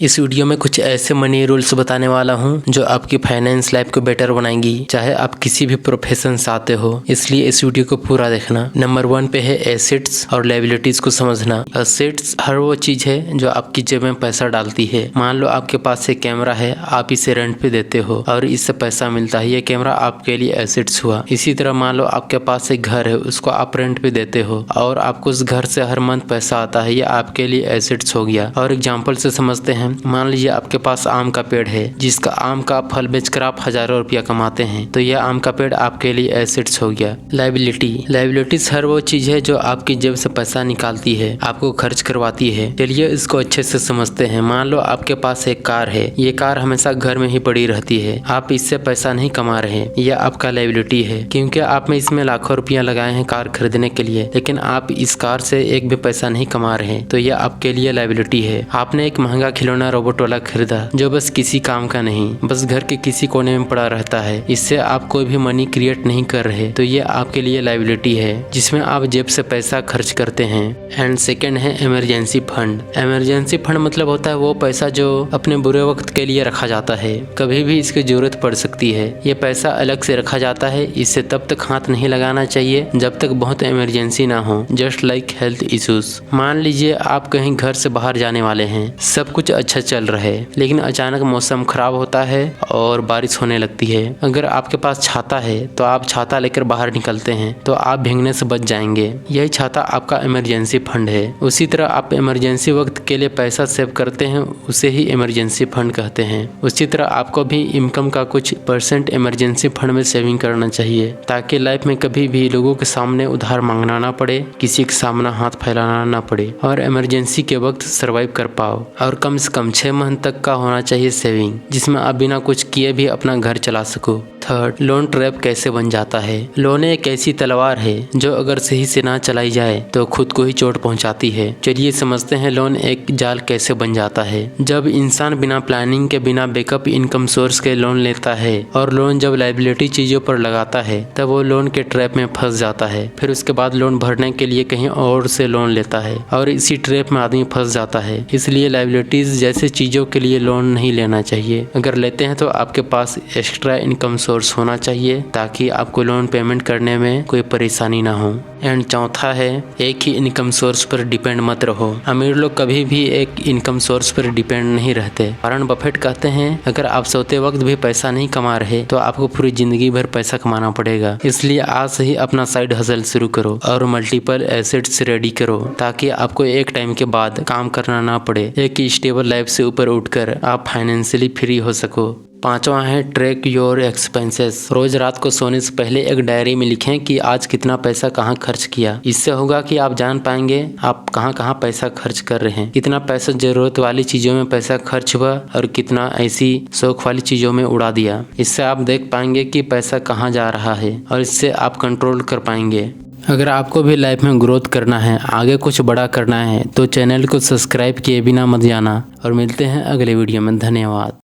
इस वीडियो में कुछ ऐसे मनी रूल्स बताने वाला हूँ जो आपकी फाइनेंस लाइफ को बेटर बनाएंगी, चाहे आप किसी भी प्रोफेशन से आते हो। इसलिए इस वीडियो को पूरा देखना। नंबर 1 पे है एसेट्स और लायबिलिटीज को समझना। एसेट्स हर वो चीज है जो आपकी जेब में पैसा डालती है। मान लो आपके पास एक कैमरा है, आप इसे रेंट पे देते हो और इससे पैसा मिलता है, ये कैमरा आपके लिए एसेट्स हुआ। इसी तरह मान लो आपके पास एक घर है, उसको आप रेंट पे देते हो और आपको उस घर से हर मंथ पैसा आता है, ये आपके लिए एसेट्स हो गया। और एग्जाम्पल से समझते हैं। मान लीजिए आपके पास आम का पेड़ है, जिसका आम का फल बेचकर आप हजारों रुपया कमाते हैं, तो यह आम का पेड़ आपके लिए एसेट्स हो गया। लायबिलिटीज हर वो चीज है जो आपकी जेब से पैसा निकालती है, आपको खर्च करवाती है। चलिए इसको अच्छे से समझते हैं। मान लो आपके पास एक कार है, ये कार हमेशा घर में ही पड़ी रहती है, आप इससे पैसा नहीं कमा रहे, यह आपका लायबिलिटी है, क्योंकि आपने इसमें लाखों रुपया लगाए हैं कार खरीदने के लिए, लेकिन आप इस कार से एक भी पैसा नहीं कमा रहे, तो यह आपके लिए लायबिलिटी है। आपने एक महंगा खिलौना रोबोट वाला खरीदा जो बस किसी काम का नहीं, बस घर के किसी कोने में पड़ा रहता है, इससे आप कोई भी मनी क्रिएट नहीं कर रहे, तो ये आपके लिए लायबिलिटी है जिसमें आप जेब से पैसा खर्च करते हैं। एंड सेकंड है इमरजेंसी फंड। इमरजेंसी फंड मतलब होता है वो पैसा जो अपने बुरे वक्त के लिए रखा जाता है, कभी भी इसकी जरूरत पड़ सकती है। ये पैसा अलग से रखा जाता है, इससे तब तक हाथ नहीं लगाना चाहिए जब तक बहुत इमरजेंसी ना हो, जस्ट लाइक हेल्थ इश्यूज। मान लीजिए आप कहीं घर से बाहर जाने वाले हैं, सब कुछ अच्छा चल रहा है, लेकिन अचानक मौसम खराब होता है और बारिश होने लगती है। अगर आपके पास छाता है तो आप छाता लेकर बाहर निकलते हैं, तो आप भीगने से बच जाएंगे। यही छाता आपका इमरजेंसी फंड है। उसी तरह आप इमरजेंसी वक्त के लिए पैसा सेव करते हैं, उसे ही इमरजेंसी फंड कहते हैं। उसी तरह आपको भी इनकम का कुछ % इमरजेंसी फंड में सेविंग करना चाहिए, ताकि लाइफ में कभी भी लोगों के सामने उधार मांगना ना पड़े, किसी के सामने हाथ फैलाना ना पड़े और इमरजेंसी के वक्त सर्वाइव कर पाओ। और कम से कम 6 मंथ तक का होना चाहिए सेविंग, जिसमें आप बिना कुछ किए भी अपना घर चला सको। थर्ड, लोन ट्रैप कैसे बन जाता है। लोन एक ऐसी तलवार है जो अगर सही से ना चलाई जाए तो खुद को ही चोट पहुंचाती है। चलिए समझते हैं लोन एक जाल कैसे बन जाता है। जब इंसान बिना प्लानिंग के, बिना बैकअप इनकम सोर्स के लोन लेता है और लोन जब लायबिलिटी चीजों पर लगाता है, तब वो लोन के ट्रैप में फंस जाता है। फिर उसके बाद लोन भरने के लिए कहीं और से लोन लेता है और इसी ट्रैप में आदमी फंस जाता है। इसलिए लायबिलिटीज जैसे चीजों के लिए लोन नहीं लेना चाहिए। अगर लेते हैं तो आपके पास एक्स्ट्रा इनकम सोर्स होना चाहिए, ताकि आपको लोन पेमेंट करने में कोई परेशानी ना हो। एंड चौथा है, एक ही इनकम सोर्स पर डिपेंड मत रहो। अमीर लोग कभी भी एक इनकम सोर्स पर डिपेंड नहीं रहते। वॉरेन बफेट कहते हैं, अगर आप सोते वक्त भी पैसा नहीं कमा रहे तो आपको पूरी जिंदगी भर पैसा कमाना पड़ेगा। इसलिए आज से ही अपना साइड हसल शुरू करो और मल्टीपल एसेट्स रेडी करो, ताकि आपको एक टाइम के बाद काम करना ना पड़े। एक स्टेबल लाइफ से ऊपर उठकर आप फाइनेंशियली फ्री हो सको। पांचवा है, ट्रैक योर एक्सपेंसेस। रोज रात को सोने से पहले एक डायरी में लिखें कि आज कितना पैसा कहाँ खर्च किया। इससे होगा कि आप जान पाएंगे आप कहाँ कहाँ पैसा खर्च कर रहे हैं, कितना पैसा जरूरत वाली चीजों में पैसा खर्च हुआ और कितना ऐसी शौक वाली चीजों में उड़ा दिया। इससे आप देख पाएंगे कि पैसा कहाँ जा रहा है और इससे आप कंट्रोल कर पाएंगे। अगर आपको भी लाइफ में ग्रोथ करना है, आगे कुछ बड़ा करना है, तो चैनल को सब्सक्राइब किए बिना मत जाना और मिलते हैं अगले वीडियो में। धन्यवाद।